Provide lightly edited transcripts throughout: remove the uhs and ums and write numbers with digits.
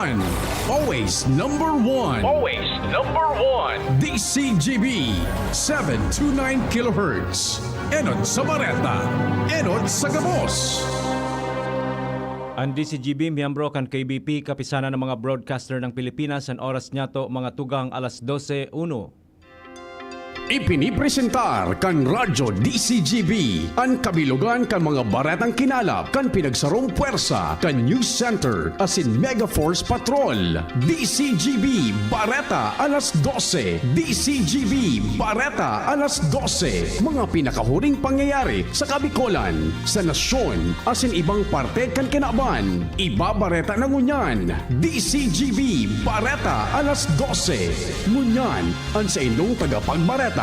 Always number one. Always number one. DCGB 729 kHz. Enod sa Bareta. Enod sa Gabos. Ang DCGB, miyembro kan KBP, kapisanan ng mga broadcaster ng Pilipinas, ang oras niya to mga tugang alas 12:01. Ipinipresentar kan Radyo DCGB ang kabilugan kan mga baretang kinalap kan pinagsarong puwersa kan News Center asin Mega Force Patrol. DCGB Bareta alas 12. DCGB Bareta alas 12. Mga pinakahuring pangyayari sa Kabikolan, sa nasyon asin ibang parte kan kinaban. Ibabareta na ngunyan. DCGB Bareta alas 12. Ngunyan ang sa inyong tagapagbareta.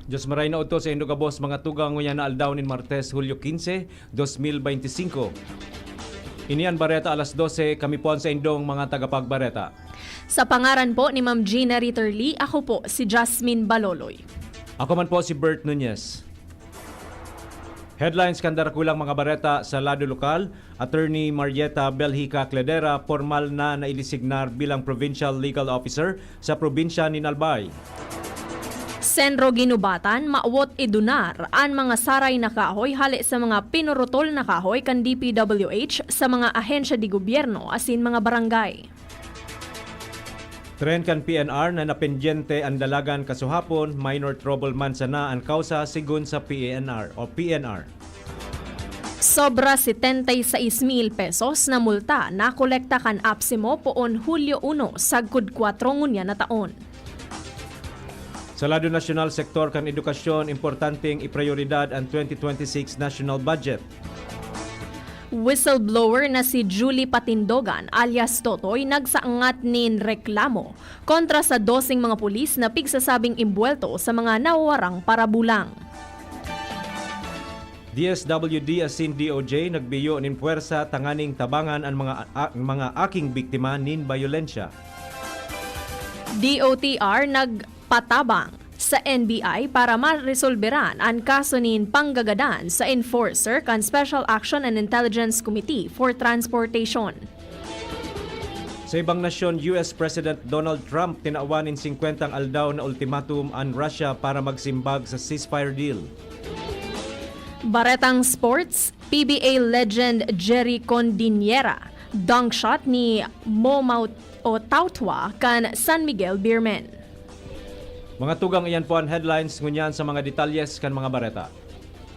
Diyos maray na uto sa Indo Gabos, mga tugang nguyan na aldaw nin Martes, Hulyo 15, 2025. Inian Bareta alas 12, kami po sa Indong mga tagapagbareta. Sa pangaran po ni Ma'am Gina Ritterly, ako po si Jasmine Baloloy. Ako man po si Bert Nunez. Headlines kandara kulang mga bareta sa lado lokal. Attorney Marieta Belhica Cledera formal na naidesignar bilang Provincial Legal Officer sa probinsya ni Albay. Senro ginubatan, maawot idunar ang mga saray na kahoy hali sa mga pinurutol na kahoy kan DPWH sa mga ahensya di gobyerno asin mga barangay. Tren kan PNR na napendyente ang dalagan kasuhapon, minor trouble man sana ang kausa sigun sa PNR. Sobra 76,000 pesos na multa na kolekta kan APSIMO poon Hulyo 1 sagkod 4 ngunya na taon. Sa lado nasyonal sektor kan edukasyon, importanteng iprioridad ang 2026 national budget. Whistleblower na si Julie Patindogan alias Totoy nagsaangat nin reklamo kontra sa 12 mga pulis na pigsasabing imbuelto sa mga nawawarang parabulang. DSWD asin DOJ nagbiyo nin puwersa tanganing tabangan ang mga aking biktima nin bayolensya. DOTR nagpatabang sa NBI para maresolberan ang kaso nin panggagadan sa enforcer kan Special Action and Intelligence Committee for Transportation. Sa ibang nasyon, US President Donald Trump tinaawanin 50 aldaw na ultimatum ang Russia para magsimbag sa ceasefire deal. Baretang Sports, PBA legend Jerry Condinera, dunk shot ni Momaut o Tautwa kan San Miguel Beermen. Mga tugang iyan po ang headlines ngunyan sa mga detalyes kan mga bareta.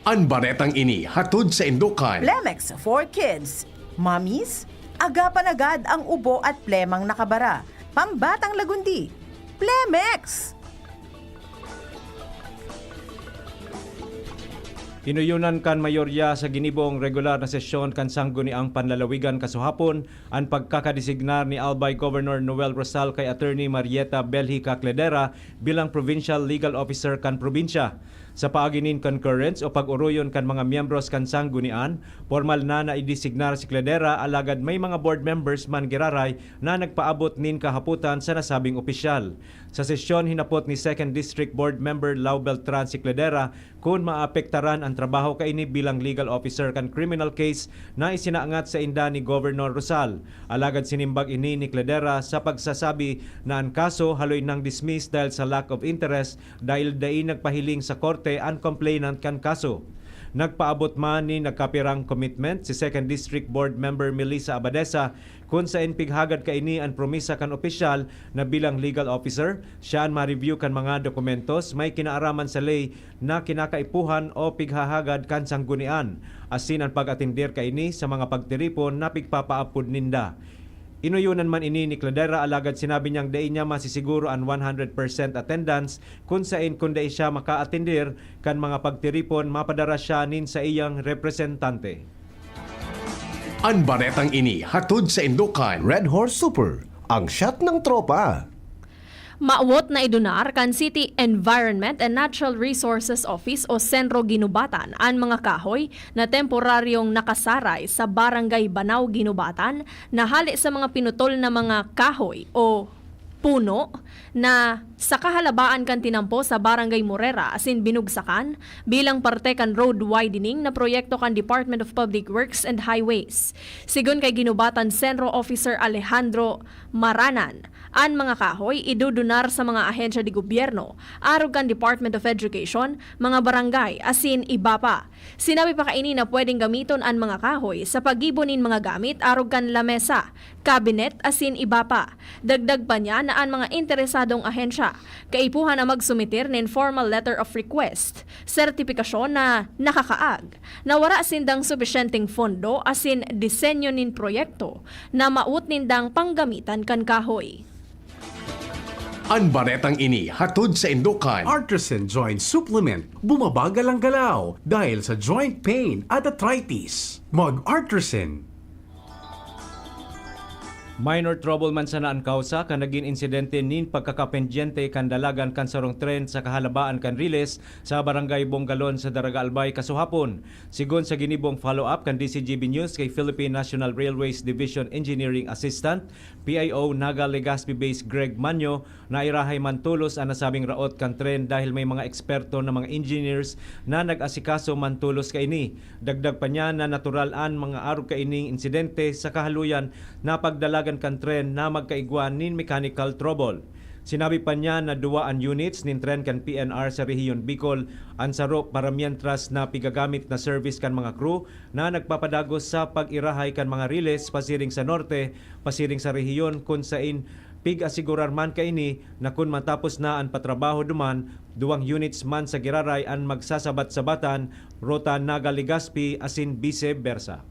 Ang baretang ini hatod sa Indukan. Plemex for Kids. Mommies, agapan agad ang ubo at plemang nakabara. Pambatang lagundi. Plemex! Inuyunan kan mayorya sa ginibong regular na sesyon kan sangguniang panlalawigan kasuhapon ang pagkakadesignar ni Albay Governor Noel Rosal kay Attorney Marieta Belhica Cledera bilang Provincial Legal Officer kan probinsya. Sa paaginin concurrence o pag-uruyon kan mga miyembros kan sanggunian, formal na naidesignar si Cledera alagad may mga board members man giraray na nagpaabot nin kahaputan sa nasabing opisyal. Sa sesyon hinapot ni 2nd District Board Member Lau Beltran si Cledera kung maapektaran ang trabaho kaini bilang legal officer kan criminal case na isinaangat sa inda ni Governor Rosal. Alagad sinimbag ini ni Cledera sa pagsasabi na ang kaso haloy nang dismiss dahil sa lack of interest dahil dai nagpahiling sa korte ang complainant kan kaso. Nagpaabot man ni nagkapirang commitment si 2nd District Board Member Melissa Abadesa kung sa pighagad kaini ang promisa kan opisyal na bilang legal officer, siya ang ma-review kan mga dokumentos may kinaaraman sa ley na kinakaipuhan o pighahagad kan sanggunian, asin ang pag-atindir kaini sa mga pagtiripon na pigpapaapod ninda. Inuyunan man ini ni Cledera alagad sinabi niyang dai niya masisiguro ang 100% attendance kung saan kung dai siya maka-atindir kan mga pagtiripon mapadara siya nin sa iyang representante. Ang baretang ini hatod sa Indukan. Red Horse Super, ang shot ng tropa. Maawot na idunar kan City Environment and Natural Resources Office o Senro Ginubatan ang mga kahoy na temporaryong nakasaray sa Barangay Banaw Ginubatan na hali sa mga pinutol na mga kahoy o puno na sa kahalabaan kan tinampo sa Barangay Morera asin binugsakan bilang parte kan road widening na proyekto kan Department of Public Works and Highways. Sigon kay ginubatan Senro Officer Alejandro Maranan, ang mga kahoy idudunar sa mga ahensya di gobyerno, arog kan Department of Education, mga barangay asin iba pa. Sinabi pa kaini na pwedeng gamiton ang mga kahoy sa paggibonin mga gamit arog kan lamesa, cabinet asin iba pa. Dagdag pa niya na ang mga interesadong ahensya kaipuhan na magsumitir ng formal letter of request, sertipikasyon na nakakaag, na wala sindang subisyenteng fondo asin disenyo nin proyekto na maut nindang panggamitan kan kahoy. Ang baretang ini hatod sa Indukan. Artisan Joint Supplement. Bumabagal ang galaw dahil sa joint pain at arthritis. Mag-Artisan. Minor trouble man sana ang kausa kan naging insidente nin pagkakapendyente kan dalagan kan sarong tren sa kahalabaan kan Riles sa Barangay Bongalon sa Daraga Albay kasuhapon. Sigon sa ginibong follow-up kan DCGB News kay Philippine National Railways Division Engineering Assistant PIO Naga Legazpi Base Greg Manyo na irahay man tulos ang nasabing raot kan tren dahil may mga eksperto na mga engineers na nag-asikaso man tulos kaini. Dagdag pa niya na natural an mga arog kaining insidente sa kahaluyan na pagdalagan kan tren na magkaigwan nin mechanical trouble. Sinabi pa niya na duwa ang units nin tren kan PNR sa Rehiyon Bicol ang sarok para mientras na pigagamit na service kan mga crew na nagpapadagos sa pag-irahay kan mga riles pasiring sa norte, pasiring sa rehiyon kung sain pig-asigurar man kaini na kung matapos na ang patrabaho duman, duwang units man sa Giraray ang magsasabat-sabatan, Rota Naga Legazpi asin vice versa.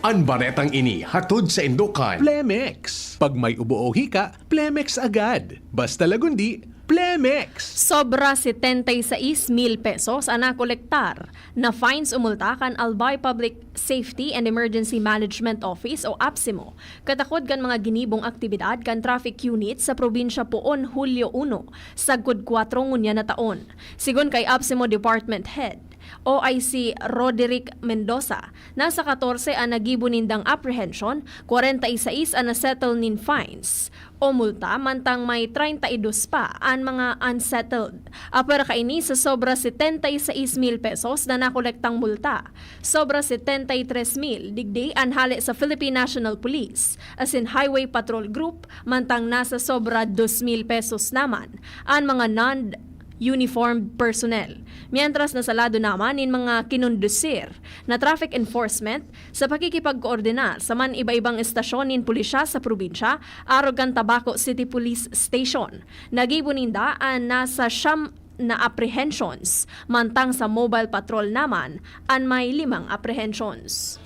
Ang baretang ini hatod sa Indukan. Plemex. Pag may ubo o hika, Plemex agad. Basta lagundi, Plemex. Sobra 76,000 pesos ang nakolektar na fines umulta kan Albay Public Safety and Emergency Management Office o APSEMO. Katakod kan mga ginibong aktibidad kan traffic unit sa probinsya Poon Hulyo 1 sagkod 4 ngunya na taon. Sigon kay APSEMO Department Head OIC Roderick Mendoza, nasa 14 ang nagibo nindang apprehension, 46 ang nasettle nin fines o multa, mantang may 32 pa ang mga unsettled. Apera kaini sa sobra 76,000 pesos na nakolektang multa. Sobra 73,000 digdi ang hali sa Philippine National Police as in Highway Patrol Group, mantang nasa sobra 2,000 pesos naman ang mga non-uniformed personnel. Mientras nasalado naman in mga kinundusir na traffic enforcement sa pakikipagkoordinar sa man iba-ibang estasyon in pulisya sa probinsya, Arogan Tabaco City Police Station. Nagibuninda ang nasa siyam na apprehensions, mantang sa mobile patrol naman ang may 5 apprehensions.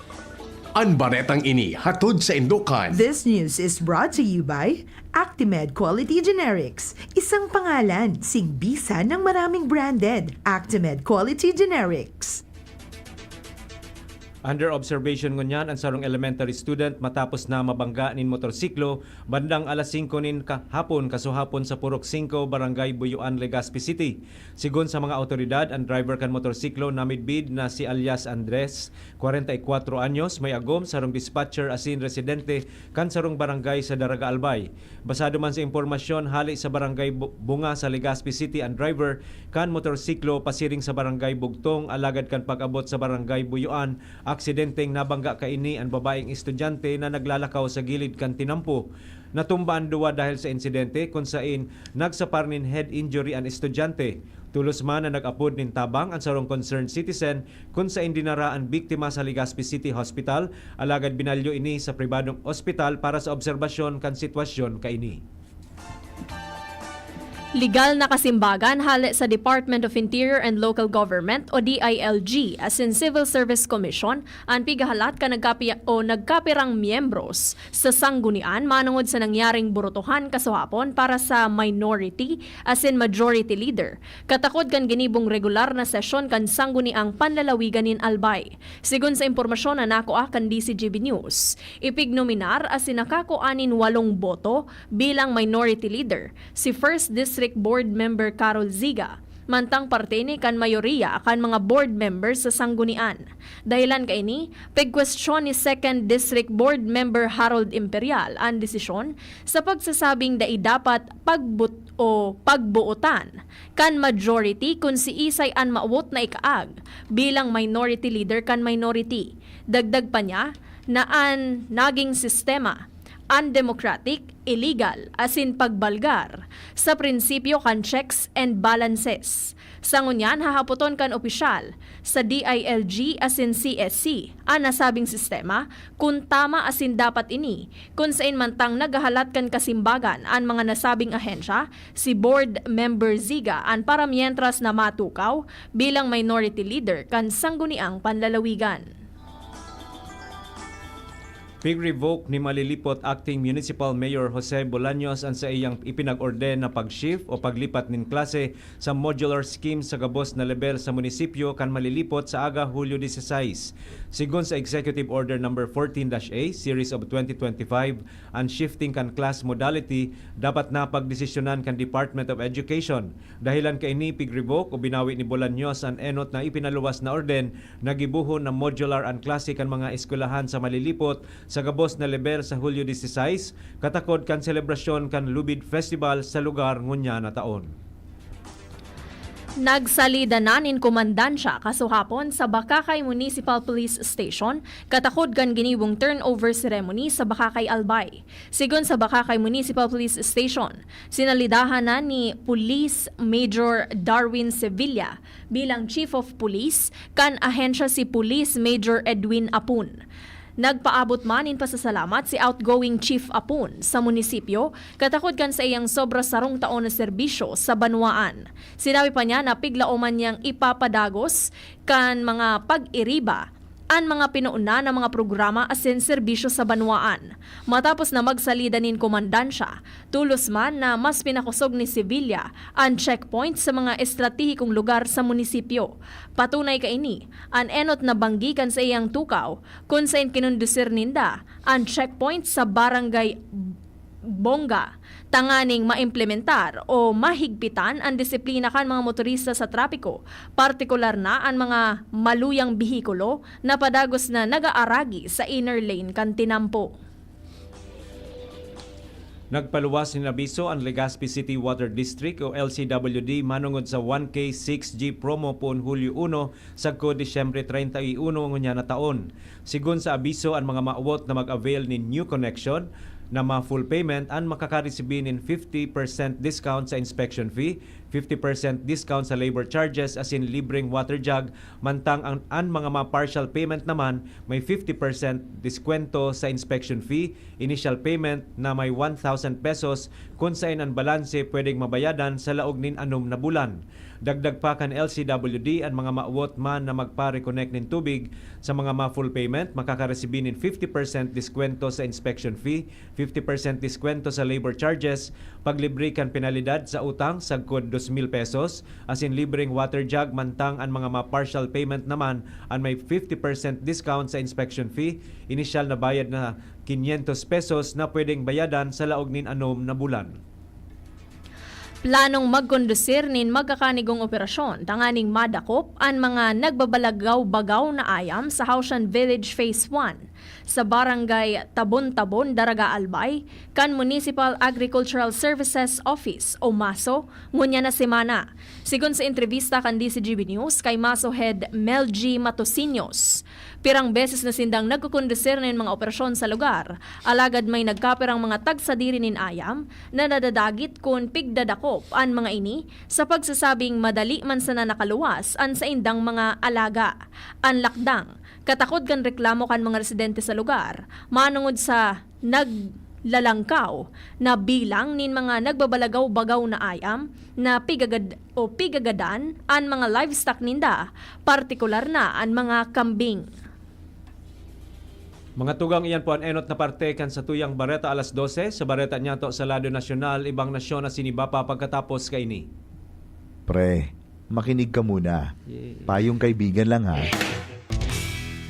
Ang baretang ini hatod sa Indukan. This news is brought to you by Actimed Quality Generics. Isang pangalan, singbisa ng maraming branded. Actimed Quality Generics. Under observation ngunyan ang sarong elementary student matapos na mabangga nin motorsiklo bandang alas 5 nin kahapon kasuhapon sa Purok 5, Barangay Buyuan, Legazpi City. Sigon sa mga otoridad, ang driver kan motorsiklo na midbid na si alias Andres, 44 anyos, may agom sarong dispatcher asin residente kan sarong barangay sa Daraga Albay. Basado man sa impormasyon, hali sa Barangay Bunga sa Legazpi City ang driver kan motorsiklo pasiring sa Barangay Bugtong alagad kan pag-abot sa Barangay Buyuan. Aksidenteng nabangga kaini ang babaeng estudyante na naglalakaw sa gilid kan tinampo. Natumba ang duwa dahil sa insidente kung sain nagsapar nin head injury ang estudyante. Tulos man na nag-apod nin tabang ang sarong concerned citizen kung sain dinara ang biktima sa Legazpi City Hospital, alagad binalyo ini sa pribadong ospital para sa obserbasyon kan sitwasyon kaini. Legal na kasimbagan hali sa Department of Interior and Local Government o DILG as in Civil Service Commission ang pigahalat ka nagkapirang miyembros sa sanggunian manungod sa nangyaring burutuhan kasuhapon para sa minority as in majority leader. Katakod kan ginibong regular na sesyon kan sangguniang panlalawigan in Albay. Sigun sa impormasyon na nakuha kan DCGB News, ipignominar as in nakakuanin 8 boto bilang minority leader si First District Board Member Carol Ziga, mantang parte ni kan mayoriya kan mga board members sa sanggunian. Dahilan kay ni pagkwestiyon ni 2nd District Board Member Harold Imperial ang desisyon sa pagsasabing dai dapat pagbuotan kan majority kung si Isay an maawot na ikaag bilang minority leader kan minority. Dagdag pa niya na ang naging sistema undemocratic, illegal, asin pagbalgar sa prinsipyo kan checks and balances. Sa ngunyan, hahapoton kan opisyal sa DILG asin CSC ang nasabing sistema kung tama asin dapat ini kung saan mantang nagahalat kan kasimbagan ang mga nasabing ahensya si Board Member Ziga ang para mientras na matukaw bilang minority leader kan sangguniang panlalawigan. Pig-revoke ni malilipot Acting Municipal Mayor Jose Bolaños ang sa iyang ipinag-orden na pag-shift o paglipat nin klase sa modular scheme sa gabos na level sa munisipyo kan malilipot sa aga Hulyo 16. Sigon sa Executive Order No. 14-A, Series of 2025, ang shifting kan class modality dapat na pagdesisyonan kan Department of Education. Dahilan kay ni pig-revoke o binawi ni Bolaños ang enot na ipinaluwas na orden na gibuhon na modular ang klase kan mga eskwelahan sa malilipot sa gabos na level sa Hulyo 16, katakod kan selebrasyon kan Lubid Festival sa lugar ngunya na taon. Nagsalida na nin komandansya kasuhapon sa Bakakay Municipal Police Station katakod kan giniwong turnover ceremony sa Bakakay Albay. Sigon sa Bakakay Municipal Police Station, sinalidahan na ni Police Major Darwin Sevilla bilang Chief of Police kan ahensya si Police Major Edwin Apun. Nagpaabot man in pasasalamat si outgoing Chief Apun sa munisipyo katakod kan sa iyang sobra sarong taon na serbisyo sa banwaan. Sinabi pa niya na piglaoman niyang ipapadagos kan mga pag-iriba ang mga pinuuna ng mga programa asin serbisyo sa banwaan. Matapos na magsalida nin komandansya, tulos man na mas pinakusog ni Sevilla ang checkpoint sa mga estratehikong lugar sa munisipyo. Patunay kaini, ang enot na banggikan sa iyang tukaw kung saan kinundusir ninda ang checkpoint sa barangay Bongga, tanganing maimplementar o mahigpitan ang disiplina kan mga motorista sa trapiko, partikular na ang mga maluyang bihikulo na padagos na nagaaragi sa inner lane kan tinampo. Nagpaluwas ni abiso ang Legazpi City Water District o LCWD manungod sa 1K 6G promo pon Hulyo 1 sagko Disyembre 31 ngunya na taon. Sigon sa abiso, ang mga maawot na mag-avail ni New Connection na ma-full payment ang makakaresibin in 50% discount sa inspection fee, 50% discount sa labor charges as in libreng water jug, mantang ang mga ma-partial payment naman may 50% diskwento sa inspection fee, initial payment na may 1,000 pesos kung saan ang balanse pwedeng mabayadan sa laog nin 6 na bulan. Dagdag pa kan LCWD ang mga maawot man na magpa-reconnect nin tubig sa mga ma-full payment, makakaresibin in 50% diskwento sa inspection fee, 50% diskwento sa labor charges, paglibre kan penalidad sa utang sagkod 2,000 pesos, as in libreng water jug, mantang ang mga ma-partial payment naman ang may 50% discount sa inspection fee, initial na bayad na 500 pesos na pwedeng bayadan sa laog nin 6 na bulan. Planong magkondusir nin magkakanigong operasyon tanganing madakop ang mga nagbabalagaw-bagaw na ayam sa Hausyan Village Phase 1 sa Barangay Tabon-Tabon, Daraga Albay, kan Municipal Agricultural Services Office o MASO, ngunya na semana. Sigon sa entrevista kan DCGB News kay MASO Head Mel G. Matosinos, pirang beses na sindang nagkukondusir nin mga operasyon sa lugar, alagad may nagkapirang mga tagsadiri nin ayam na nadadagit kung pigdadakop ang mga ini sa pagsasabing madali man sana nakaluwas ang sa indang mga alaga. Ang lakdang, katakod kan reklamo kan mga residente sa lugar, manungod sa naglalangkaw na bilang nin mga nagbabalagaw-bagaw na ayam na pigagadan ang mga livestock ninda, partikular na ang mga kambing. Mga tugang iyan po ang enot na parte kan sa tuyang Bareta alas 12 sa Bareta Nyato sa Lado Nasyonal, ibang nasyon na sinibapa pagkatapos kay ni. Pre, makinig ka muna. Payong kaibigan lang ha.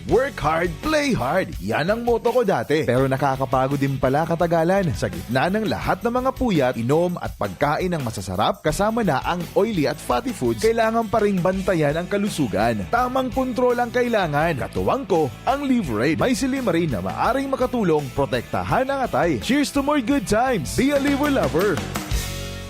Work hard, play hard. Yan ang motto ko dati. Pero nakakapagod din pala katagalan. Sa gitna ng lahat ng mga puyat, inom at pagkain ng masasarap, kasama na ang oily at fatty foods, kailangan pa ring bantayan ang kalusugan. Tamang kontrol ang kailangan. Katuwang ko, ang Liverade. May silimarin na maaring makatulong protektahan ang atay. Cheers to more good times. Be a liver lover.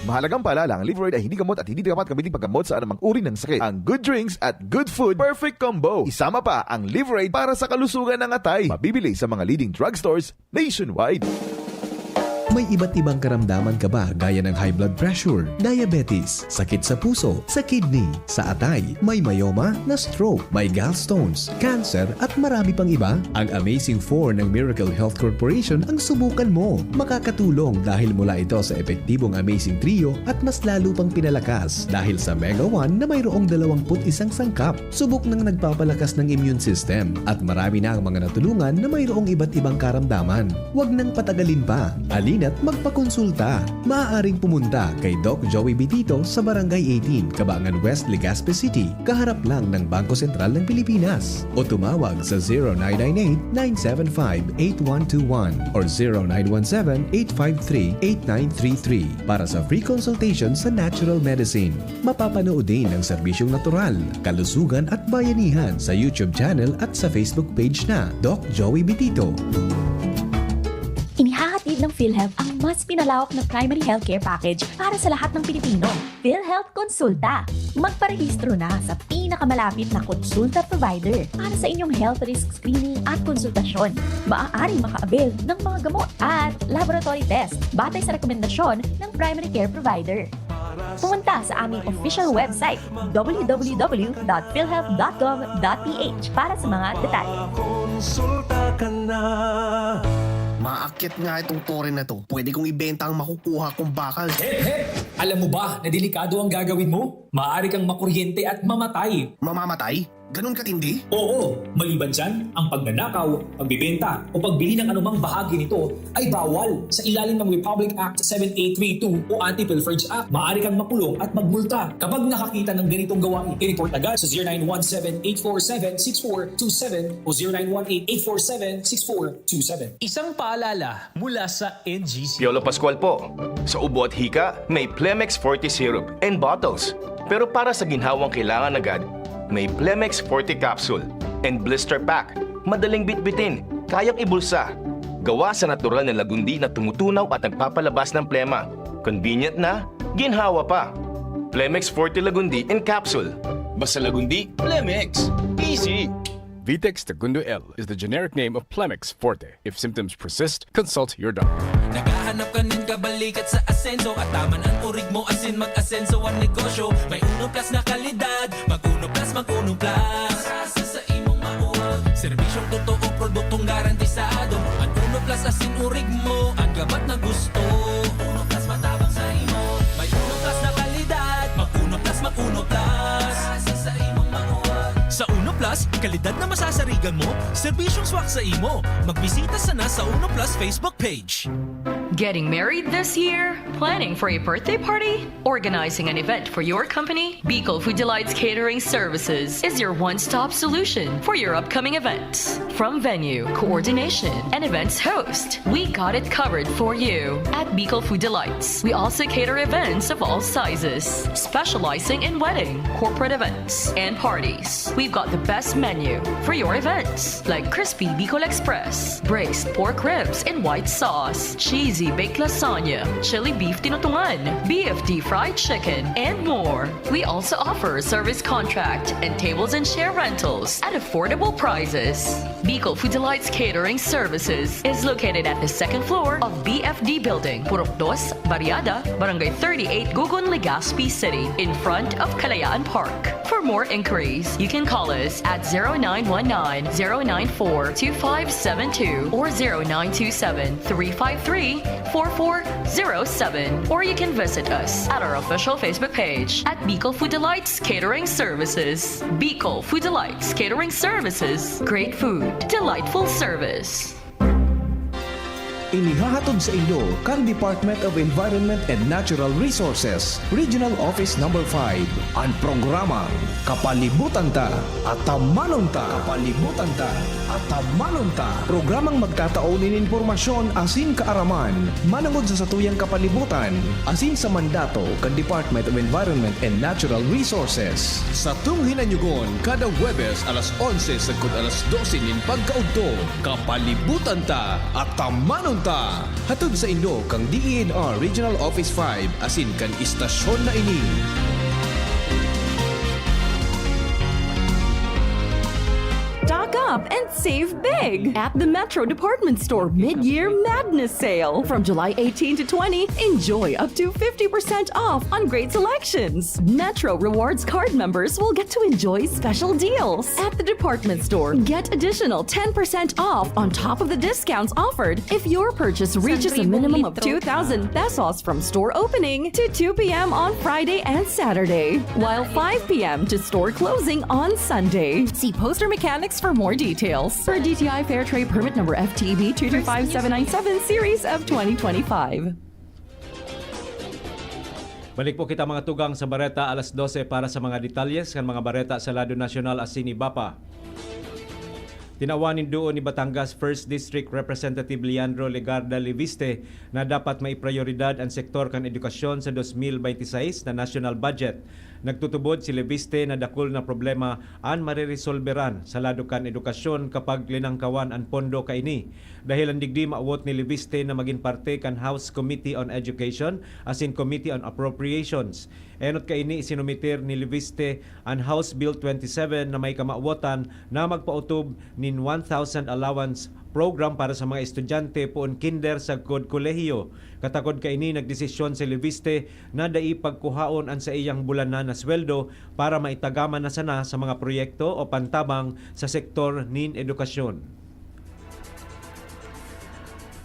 Mahalagang paalala, ang Liverade ay hindi gamot at hindi dapat gamitin paggamot sa anumang uri ng sakit. Ang good drinks at good food, perfect combo. Isama pa ang Liverade para sa kalusugan ng atay. Mabibili sa mga leading drugstores nationwide. May iba't ibang karamdaman ka ba gaya ng high blood pressure, diabetes, sakit sa puso, sa kidney, sa atay, may myoma, na stroke, may gallstones, cancer at marami pang iba? Ang Amazing 4 ng Miracle Health Corporation ang subukan mo. Makakatulong dahil mula ito sa epektibong Amazing Trio at mas lalo pang pinalakas dahil sa Mega 1 na mayroong 21 sangkap. Subok ng nagpapalakas ng immune system at marami na ang mga natulungan na mayroong iba't ibang karamdaman. Huwag nang patagalin pa. Alina't magpakonsulta. Maaaring pumunta kay Doc Joey Bitito sa Barangay 18, Cabangan West, Legazpi City, kaharap lang ng Bangko Sentral ng Pilipinas. O tumawag sa 0998-975-8121 or 0917-853-8933 para sa free consultation sa natural medicine. Mapapanood din ang serbisyong natural, kalusugan at bayanihan sa YouTube channel at sa Facebook page na Doc Joey Bitito. Inihahatid ng PhilHealth ang mas pinalawak na primary healthcare package para sa lahat ng Pilipino. PhilHealth Konsulta. Magparehistro na sa pinakamalapit na konsulta provider para sa inyong health risk screening at konsultasyon. Maaaring maka-avail ng mga gamot at laboratory test batay sa rekomendasyon ng primary care provider. Pumunta sa aming official website www.philhealth.gov.ph para sa mga detalye. Konsulta ka na. Maakyat nga itong tore na to. Pwede kong ibenta ang makukuha kong bakal. Hep! Alam mo ba na delikado ang gagawin mo? Maaari kang makuryente at mamatay. Mamamatay? Ganun katindi? Oo, maliban dyan, ang pagnanakaw, pagbibenta o pagbili ng anumang bahagi nito ay bawal sa ilalim ng Republic Act 7832 o Anti-Pilferage Act. Maaari kang makulong at magmulta kapag nakakita ng ganitong gawain. I-report agad sa 0917-847-6427 o 0918-847-6427. Isang paalala mula sa NGC. Piolo Pascual po. Sa ubo at hika, may Plemex Forte Syrup and bottles. Pero para sa ginhawang kailangan agad, may Plemex Forte Capsule and Blister Pack. Madaling bitbitin, kayang ibulsa. Gawa sa natural na lagundi na tumutunaw at nagpapalabas ng plema. Convenient na, ginhawa pa. Plemex Forte Lagundi and Capsule. Basta lagundi, Plemex. Easy! Vitex Segundo L is the generic name of Plemex Forte. If symptoms persist, consult your doctor. Naghahanap ka ng kabalikat sa asenso at tama ang urig mo asin mag-asenso ang negosyo. May Uno Plus na kalidad, mag-Uno Plus, mag-Uno Plus. Rasa sa imong mauwag, serbisyong totoo, produktong garantisado. Ang Uno Plus asin urig mo, ang gabat na gusto. Uno Plus matabang sa imo. May Uno Plus na kalidad, mag-Uno Plus, mag-Uno Plus. Rasa sa imong mauwag. Sa Uno Plus, kalidad na masasarigan mo, serbisyong swak sa imo. Magbisita sana sa Uno Plus Facebook page. Getting married this year? Planning for a birthday party? Organizing an event for your company? Bicol Food Delights Catering Services is your one-stop solution for your upcoming events. From venue, coordination, and events host, we got it covered for you. At Bicol Food Delights, we also cater events of all sizes, specializing in wedding, corporate events, and parties. We've got the best menu for your events, like crispy Bicol Express, braised pork ribs in white sauce, cheesy baked lasagna, chili beef tinutungan, BFD fried chicken, and more. We also offer service contract and tables and chair rentals at affordable prices. Bicol Food Delights Catering Services is located at the second floor of BFD Building, Purok 2, Barriada, Barangay 38, Gugun, Legazpi City, in front of Kalayaan Park. For more inquiries, you can call us at 0919-094-2572 or 0927-353-4407, or you can visit us at our official Facebook page at Bicol Food Delights Catering Services. Bicol Food Delights Catering Services. Great food, delightful service. Inihahatid sa inyo kang Department of Environment and Natural Resources, Regional Office No. 5. ang programang Kapalibutan Ta at Tamanon Ta. Kapalibutan Ta at Tamanon Ta. Programang magtataunin informasyon asin kaaraman, manangod sa satuyang kapalibutan, asin sa mandato kan Department of Environment and Natural Resources. Sa tung hinanyugon, kada Huwebes alas 11 sagkod alas 12 nin pagkaudto, Kapalibutan Ta at Tamanon Ta. Hatod sa Indo kang DENR Regional Office 5 asin kan istasyon na ini. Stock up and save big at the Metro Department Store Mid-Year Madness Sale. From July 18 to 20, enjoy up to 50% off on great selections. Metro Rewards card members will get to enjoy special deals. At the department store, get additional 10% off on top of the discounts offered if your purchase reaches a minimum of 2,000 pesos from store opening to 2 p.m. on Friday and Saturday, while 5 p.m. to store closing on Sunday. See Poster Mechanics for more details. For DTI Fair Trade Permit number FTB 225797 series of 2025. Balik po kita mga tugang sa Bareta alas 12 para sa mga detalyes kan mga Bareta sa Lado Nacional asin Ibapa. Tinawanin doon ni Batangas 1st District Representative Leandro Legarda Leviste na dapat may prioridad ang sektor kan edukasyon sa 2026 na national budget. Nagtutubod si Leviste na dakol na problema ang mariresolberan sa lado kan edukasyon kapag linangkawan ang pondo kaini. Dahil ang digdi maawot ni Leviste na maging parte kan House Committee on Education asin Committee on Appropriations. Enot kaini isinumitir ni Leviste ang House Bill 27 na may kamaawotan na magpautob nin 1,000 allowance program para sa mga estudyante poon kinder sa kod kolehiyo. Katakod kaini nagdesisyon si Leviste na dai pagkuhaon ang sa iyang bulanan na sweldo para maitagaman na sana sa mga proyekto o pantabang sa sektor nin edukasyon.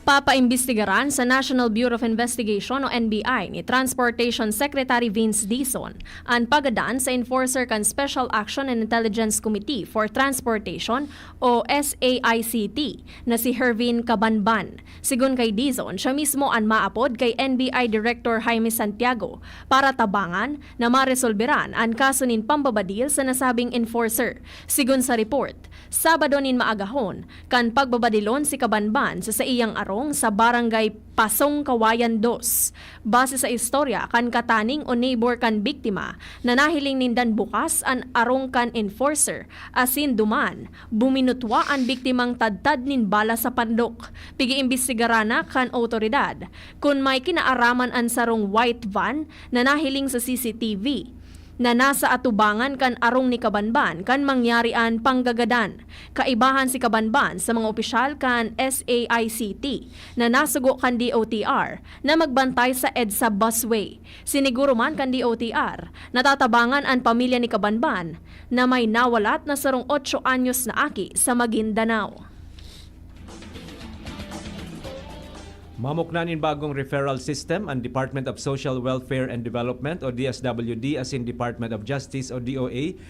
Papaimbestigaran sa National Bureau of Investigation o NBI ni Transportation Secretary Vince Dizon ang pagadaan sa enforcer kan Special Action and Intelligence Committee for Transportation o SAICT na si Hervin Cabanban. Sigun kay Dizon, siya mismo ang maapod kay NBI Director Jaime Santiago para tabangan na maresolberan ang kaso nin pambabadil sa nasabing enforcer. Sigun sa report, Sabado nin maagahon kan pagbabadilon si Cabanban sa iyang arong sa barangay Pasong Kawayan 2. Base sa istorya kan kataning o neighbor kan biktima na nahiling nindan bukas an arong kan enforcer asin duman buminutwa ang biktimang tadtad nin bala sa pandok. Pigi-imbestigarana kan otoridad kung may kinaaraman ang sarong white van na nahiling sa CCTV na nasa atubangan kan arong ni Cabanban kan mangyarian panggagadan. Kaibahan si Cabanban sa mga opisyal kan SAICT na nasugo kan DOTR na magbantay sa EDSA busway. Siniguro man kan DOTR natatabangan ang pamilya ni Cabanban na may nawalat na sarong 8 anyos na aki sa Maguindanao. Mamuknanin bagong referral system ang Department of Social Welfare and Development o DSWD asin Department of Justice o DOA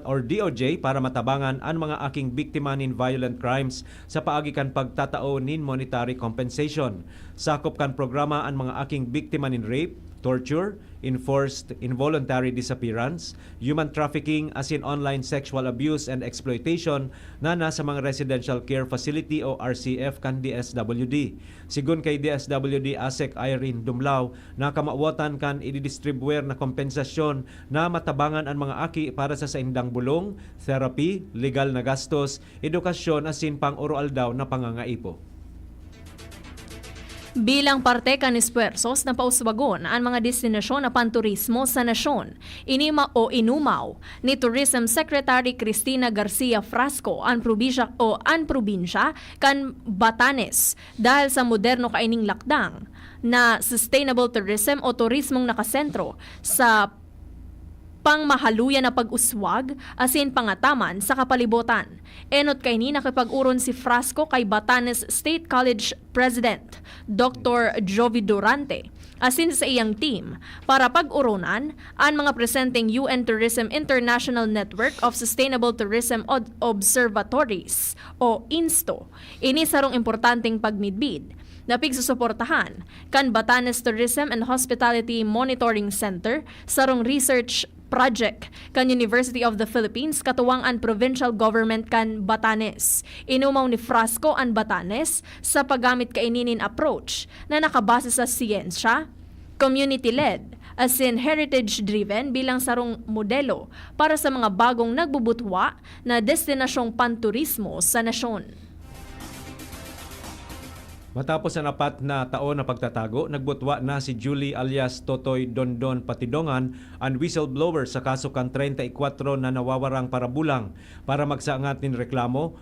or DOJ para matabangan ang mga aking biktima nin violent crimes sa paagi kan pagtatao nin monetary compensation. Sakop kan programa ang mga aking biktima nin rape, torture, enforced involuntary disappearance, human trafficking asin online sexual abuse and exploitation na nasa mga residential care facility o RCF kan DSWD. Sigun kay DSWD ASEC Irene Dumlao na kamawatan kan ididistribuer na kompensasyon na matabangan ang mga aki para sa saindang bulong, therapy, legal na gastos, edukasyon asin pang-oral daw na pangangaipo. Bilang parte kan espuersos na pauswagon ang mga destinasyon na panturismo sa nasyon, inumaw ni Tourism Secretary Cristina Garcia Frasco ang probinsya kan Batanes dahil sa moderno kaining lakdang na sustainable tourism o turismong nakasentro sa pangmahaluyan na pag-uswag asin pangataman sa kapalibutan. Enot kay ni nakipag-uron si Frasco kay Batanes State College President Dr. Jovi Durante asin sa iyang team para pag-urunan ang mga presenting UN Tourism International Network of Sustainable Tourism Observatories o INSTO. Ini sarong importanteng pagmidbid na pigsusuportahan kan Batanes Tourism and Hospitality Monitoring Center sarong research project kan University of the Philippines katuwang an provincial government kan Batanes. Inumaw ni Frasco an Batanes sa paggamit kaininin approach na nakabase sa siyensya, community-led, as in heritage-driven bilang sarong modelo para sa mga bagong nagbubutwa na destinasyong panturismo sa nasyon. Matapos ang 4 na taon na pagtatago, nagbutwa na si Julie alias Totoy Dondon Patidongan, ang whistleblower sa kaso kan 34 na nawawarang parabulang para magsaangat nin reklamo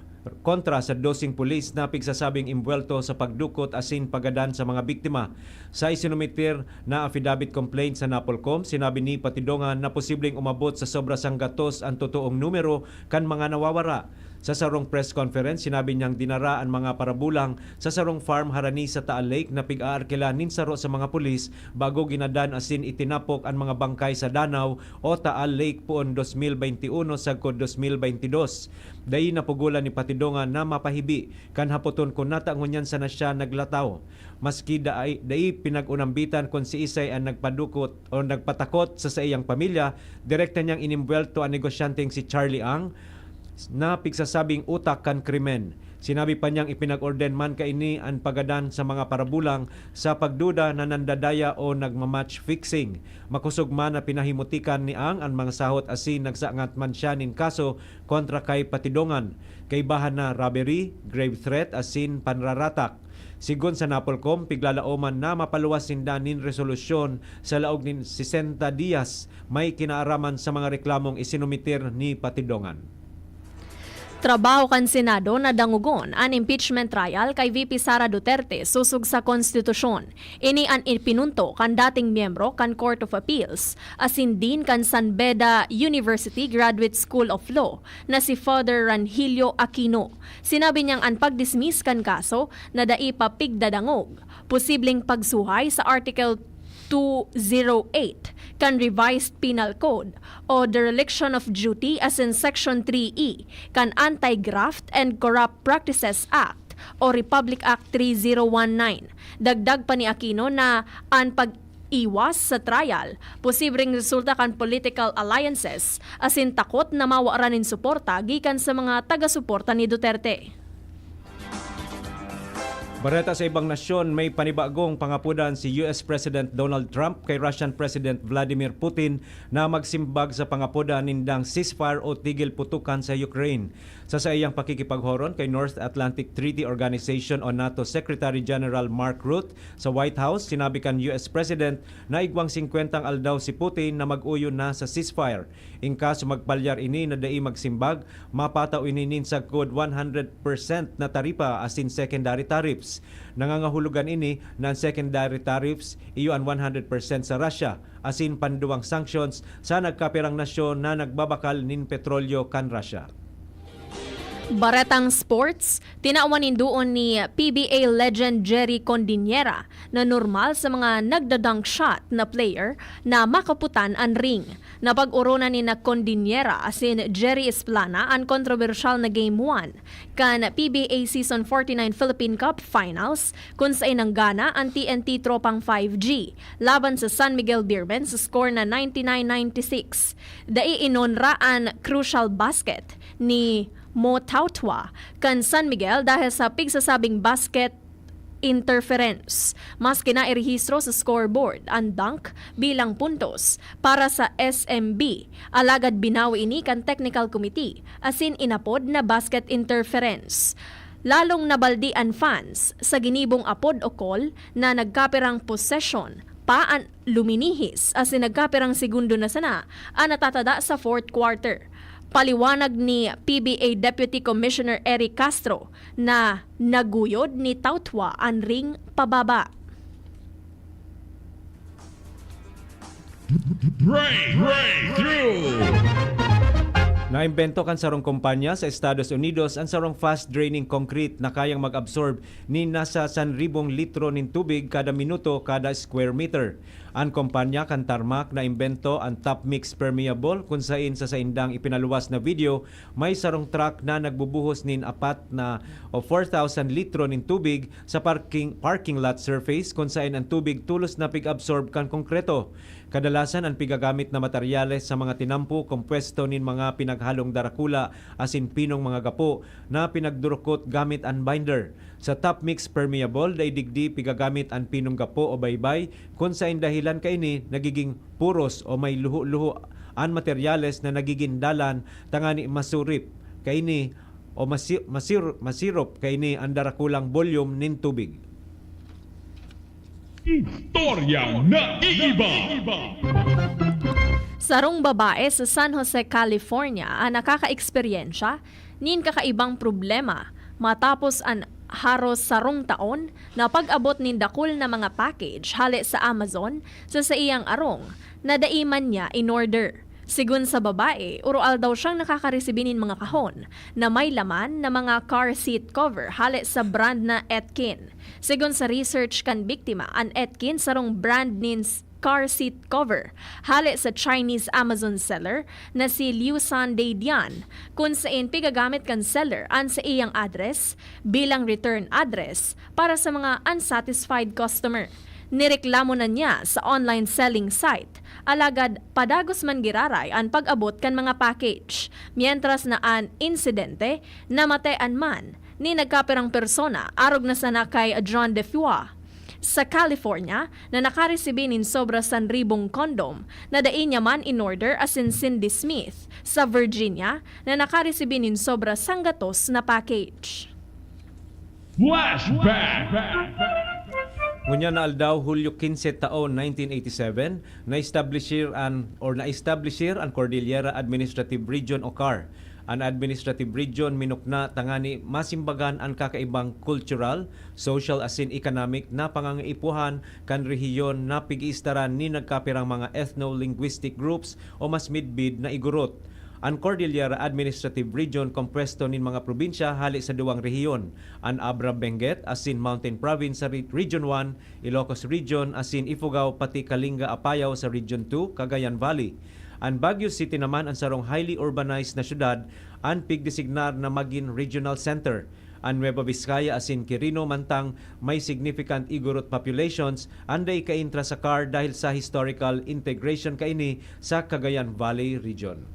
kontra sa 12 pulis na pigsasabing imbuelto sa pagdukot asin pagadan sa mga biktima. Sa isinumitir na affidavit complaint sa Napolcom, sinabi ni Patidongan na posibleng umabot sa sobra sang gatos ang totoong numero kan mga nawawara. Sa sarong press conference, sinabi niyang dinara ang mga parabulang sa sarong farm harani sa Taal Lake na pig-aarkila nin saro sa mga pulis bago ginadan asin itinapok ang mga bangkay sa Danau o Taal Lake poon 2021 sagkod 2022. Dayi napugulan ni Patidongan na mapahibi kan hapoton kung natangunyan sa na siya naglataw. Maski daay pinag-unambitan kung si Isay ang nagpadukot o nagpatakot sa iyang pamilya, direkta niyang inimbuelto ang negosyanteng si Charlie Ang na pigsasabing utak kan krimen. Sinabi pa niyang ipinag-orden man kaini ang pagadan sa mga parabulang sa pagduda na nandadaya o nagmamatch fixing. Makusog man na pinahimutikan ni ang mga sahot asin nagsaangat man siya nin kaso kontra kay Patidongan. Kay bahan na robbery, grave threat asin panraratak. Sigon sa Napolcom, piglalaoman na mapaluwas sinda nin resolusyon sa laog nin 60 días may kinaaraman sa mga reklamong isinumitir ni Patidongan. Trabaho kan Senado na dangugon an impeachment trial kay VP Sara Duterte susug sa konstitusyon. Ini an ipinunto kan dating miyembro kan Court of Appeals asin din kan San Beda University Graduate School of Law na si Father Ranhilio Aquino. Sinabi niyang an pagdismiss kan kaso na dai pa pigdadangog, posibleng pagsuhay sa Article 208 kan Revised Penal Code o Dereliction of Duty as in Section 3E kan Anti-Graft and Corrupt Practices Act o Republic Act 3019. Dagdag pa ni Aquino na ang pag-iwas sa trial, posibleng resulta kan political alliances asin takot na mawaranin suporta gikan sa mga taga-suporta ni Duterte. Bareta sa ibang nasyon, may panibagong pangapudan si US President Donald Trump kay Russian President Vladimir Putin na magsimbag sa pangapudan nindang ceasefire o tigil putukan sa Ukraine. Sa iyang pakikipaghoron kay North Atlantic Treaty Organization o NATO Secretary General Mark Rutte sa White House, sinabi kan US President na igwang 50 aldaw si Putin na mag-uyo na sa ceasefire. In kaso magpalyar ini na dai magsimbag, mapataw ini nin sa code 100% na taripa asin secondary tariffs. Nangangahulugan ini na ang secondary tariffs iyo ang 100% sa Russia asin panduwang sanctions sa nagkapirang nasyon na nagbabakal nin petrolyo kan Russia. Baretang sports, tinaawan doon ni PBA legend Jerry Condinera na normal sa mga nagdadunk shot na player na makaputan ang ring. Napag-uronan ni na Condinera asin Jerry Esplana ang kontrobersyal na Game 1 kan PBA Season 49 Philippine Cup Finals kung sa inanggana ang TNT Tropang 5G laban sa San Miguel Beermen sa score na 99-96. Dai inonra ang crucial basket ni Mo Tautwa kan San Miguel dahil sa pigsasabing basket interference. Mas kinairehistro sa scoreboard ang dunk bilang puntos para sa SMB. Alagad binawi ini kan technical committee asin inapod na basket interference. Lalong nabaldian fans sa ginibong apod o call na nagkapirang possession paan luminihis asin nagkapirang segundo na sana ang natatada sa fourth quarter. Paliwanag ni PBA Deputy Commissioner Eric Castro na naguyod ni Tautwa ang ring pababa. Breakthrough! Naimbento kan sarong kumpanya sa Estados Unidos ang sarong fast-draining concrete na kayang mag-absorb ni nasa 1,000 litro nin tubig kada minuto kada square meter. Ang kumpanya kan Tarmac na imbento ang Top Mix Permeable kung sain sa indang ipinaluwas na video may sarong truck na nagbubuhos nin 4,000 litro nin tubig sa parking lot surface kung sain ang tubig tulos na pig-absorb kan konkreto. Kadalasan ang pigagamit na materyales sa mga tinampo kompwesto nin mga pinaghalong darakula asin pinong mga gapo na pinagdurukot gamit ang binder. Sa Top Mix Permeable day digdi pigagamit ang pinong gapo o baybay kung sa dahilan kaini nagiging puros o may luho-luho ang materyales na nagiging dalan tangani masurip kaini o masirop kaini ang darakulang volume nin tubig. Istoryang naiiba. Sarong babae sa San Jose, California ang nakaka-eksperyensya nin kakaibang problema matapos ang haros sarong taon na pag-abot nin dakul na mga package hali sa Amazon sa iyang arong na daiman niya in order. Sigun sa babae, urual daw siyang nakakaresibinin mga kahon na may laman na mga car seat cover hali sa brand na Etkin. Sigun sa research kan biktima, ang Etkin sarong brand nin car seat cover hali sa Chinese Amazon seller na si Liu San Deidian kung saan pigagamit kan seller an sa iyang address bilang return address para sa mga unsatisfied customer. Nireklamo na niya sa online selling site. Alagad padagos man giraray ang pag-abot kan mga package. Mientras na an insidente namatean man ni nagkapirang persona arog na sana kay John DeFua sa California na nakaresibinin sobra 1,000 kondom na dain niya man in order as in Cindy Smith sa Virginia na nakaresibinin sobra 100 na package. Flashback. Ngunya na aldaw Hulyo 15 taon 1987 na-establisher ang Cordillera Administrative Region o CAR. Ang administrative region minukna tangani masimbagan ang kakaibang cultural, social asin economic na pangangaipuhan kan rehiyon na pig-iistaran ni nagkapirang mga ethno-linguistic groups o mas midbid na igurot. Ang Cordillera Administrative Region kompresto nin mga probinsya hali sa duwang rehiyon. Ang Abra Benguet asin Mountain Province sa Region 1, Ilocos Region asin Ifugao pati Kalinga Apayao sa Region 2, Cagayan Valley. Ang Baguio City naman ang sarong highly urbanized na syudad ang pigdesignar na maging regional center. Ang Nueva Vizcaya asin Quirino mantang may significant igorot populations anday kaintra sa CAR dahil sa historical integration kaini sa Cagayan Valley Region.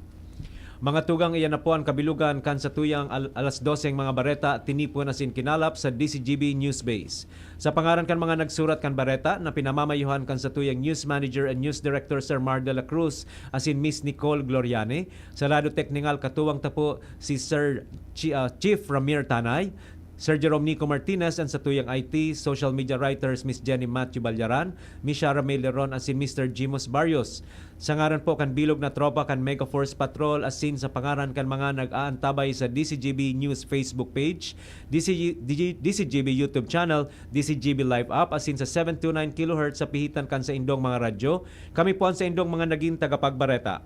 Mga tugang iyan na po ang kabilugan kan sa tuyang alas 12 mga bareta tinipon asin kinalap sa DCGB News Base. Sa pangaran kan mga nagsurat kan bareta na pinamamayuhan kan sa tuyang News Manager and News Director Sir Mar de la Cruz asin Miss Nicole Gloriane, sa lado teknikal katuwang tapo si Sir Chief Ramir Tanay, Sir Jerome Nico Martinez and sa tuyang IT, social media writers Miss Jenny Matthew Balyaran, Miss Shara May Leron asin Mr. Jimos Barrios. Sa ngaran po kan bilog na tropa kan Mega Force Patrol asin sa pangaran kan mga nag-aantabay sa DCGB News Facebook page, DCGB YouTube channel, DCGB Live app asin sa 729 kHz sa pihitan kan sa indong mga radyo. Kami po ang sa indong mga naging tagapagbareta.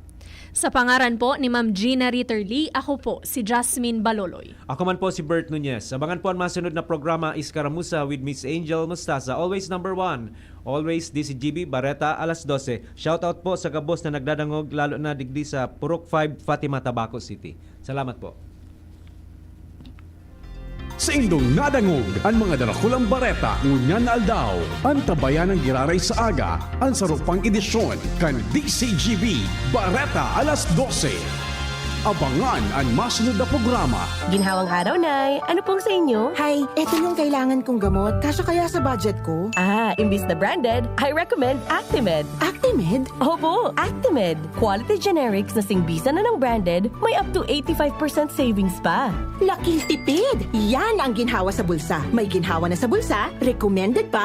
Sa pangaran po ni Ma'am Gina Ritterly, ako po si Jasmine Baloloy. Ako man po si Bert Nunez. Abangan po ang masunod na programa Iskaramusa with Miss Angel Mustasa. Always number 1. Always DCGB Bareta alas 12. Shoutout po sa kabos na nagdadangog lalo na digdi sa Purok 5 Fatima Tabaco City. Salamat po. Sa indong nadangog ang mga darakulang bareta ngunyan na aldaw. Ang tabayan ng giraray sa aga ang sarupang edisyon kan DCGB Bareta alas 12. Abangan ang masunod na programa. Ginhawang araw, Nay. Ano pong sa inyo? Hi, eto yung kailangan kong gamot. Kasya kaya sa budget ko? Imbis na branded, I recommend Actimed. Actimed? Opo, Actimed. Quality generics na singbisa na ng branded, may up to 85% savings pa. Laking tipid! Yan ang ginhawa sa bulsa. May ginhawa na sa bulsa, recommended pa,